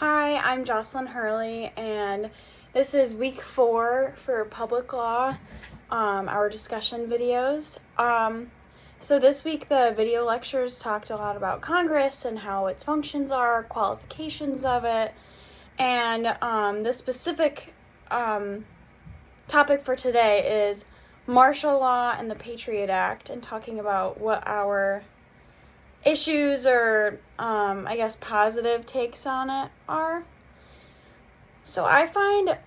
Hi, I'm Jocelyn Hurley, and this is week 4 for public law, our discussion videos. So this week the video lectures talked a lot about Congress and how its functions are, qualifications of it, and the specific topic for today is martial law and the Patriot Act, and talking about what our issues or positive takes on it are. So I find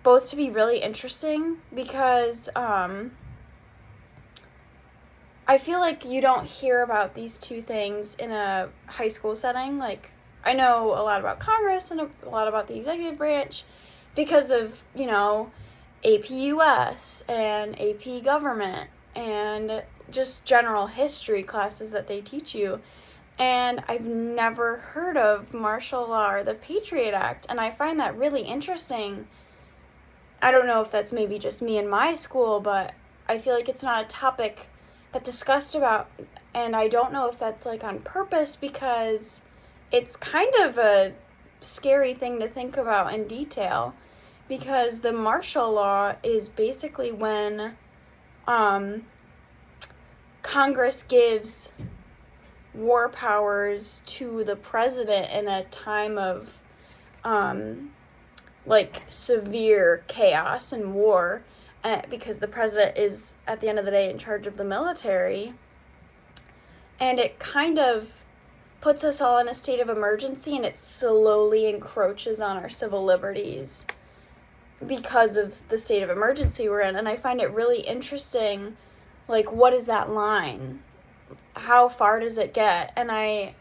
both to be really interesting because I feel like you don't hear about these two things in a high school setting. Like, I know a lot about Congress and a lot about the executive branch because of, AP US and AP government and just general history classes that they teach you. And I've never heard of martial law or the Patriot Act, and I find that really interesting. I don't know if that's maybe just me and my school, but I feel like it's not a topic that's discussed about, and I don't know if that's like on purpose because it's kind of a scary thing to think about in detail, because the martial law is basically when Congress gives war powers to the president in a time of severe chaos and war, because the president is at the end of the day in charge of the military, and it kind of puts us all in a state of emergency, and it slowly encroaches on our civil liberties because of the state of emergency we're in. And I find it really interesting, like, what is that line? How far does it get? And I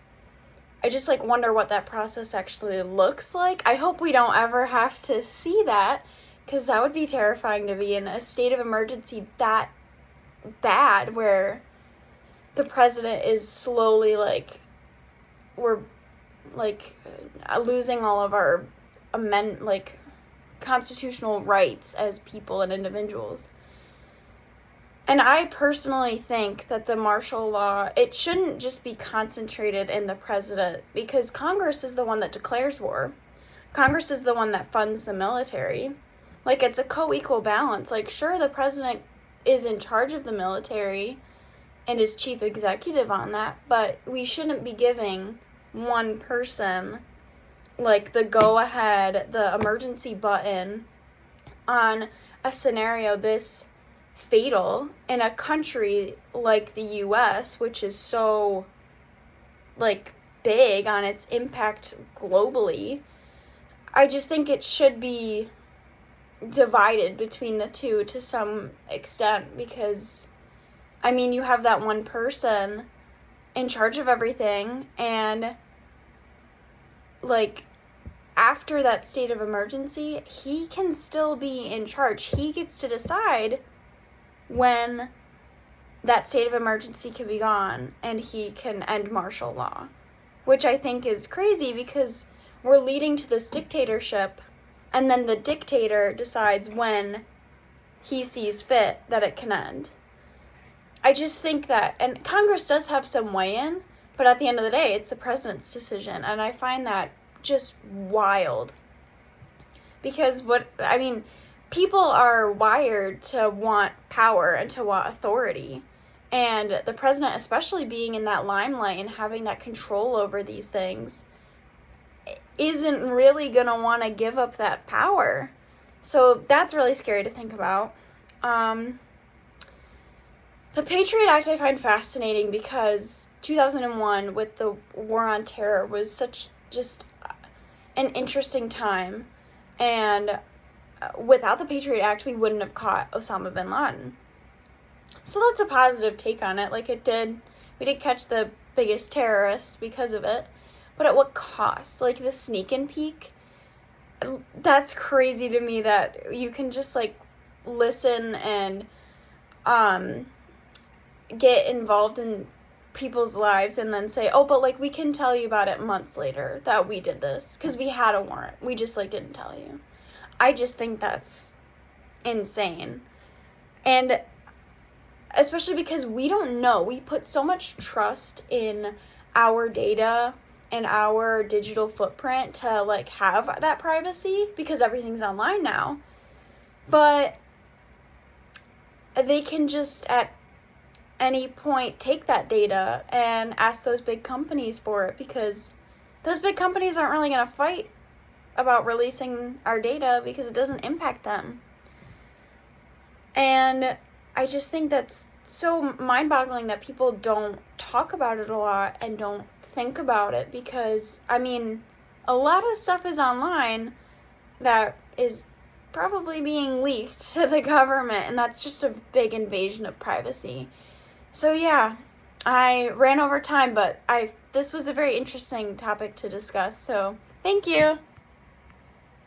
just wonder what that process actually looks like. I hope we don't ever have to see that, because that would be terrifying, to be in a state of emergency that bad where the president is slowly we're losing all of our constitutional rights as people and individuals. And I personally think that the martial law, it shouldn't just be concentrated in the president, because Congress is the one that declares war. Congress is the one that funds the military. It's a co-equal balance. Sure, the president is in charge of the military and is chief executive on that, but we shouldn't be giving one person the go-ahead, the emergency button on a scenario this fatal in a country like the US, which is so big on its impact globally. I just think it should be divided between the two to some extent, because you have that one person in charge of everything, and after that state of emergency, he can still be in charge. He gets to decide when that state of emergency can be gone and he can end martial law, which I think is crazy, because we're leading to this dictatorship, and then the dictator decides when he sees fit that it can end. I just think that, and Congress does have some weigh-in, but at the end of the day, it's the president's decision, and I find that just wild, because people are wired to want power and to want authority, and the president, especially being in that limelight and having that control over these things, isn't really gonna want to give up that power. So that's really scary to think about. The Patriot Act I find fascinating because 2001, with the war on terror, was such just an interesting time, and without the Patriot Act, we wouldn't have caught Osama bin Laden. So that's a positive take on it. We did catch the biggest terrorists because of it, but at what cost? The sneak and peek, that's crazy to me, that you can just listen and get involved in people's lives and then say, oh, but we can tell you about it months later that we did this because we had a warrant. We just didn't tell you. I just think that's insane. And especially because we don't know. We put so much trust in our data in our digital footprint to like have that privacy because everything's online now. But they can just at any point take that data and ask those big companies for it, because those big companies aren't really going to fight about releasing our data because it doesn't impact them. And I just think that's so mind-boggling that people don't talk about it a lot and don't think about it, because, I mean, a lot of stuff is online that is probably being leaked to the government, and that's just a big invasion of privacy. So yeah, I ran over time, but this was a very interesting topic to discuss, so thank you.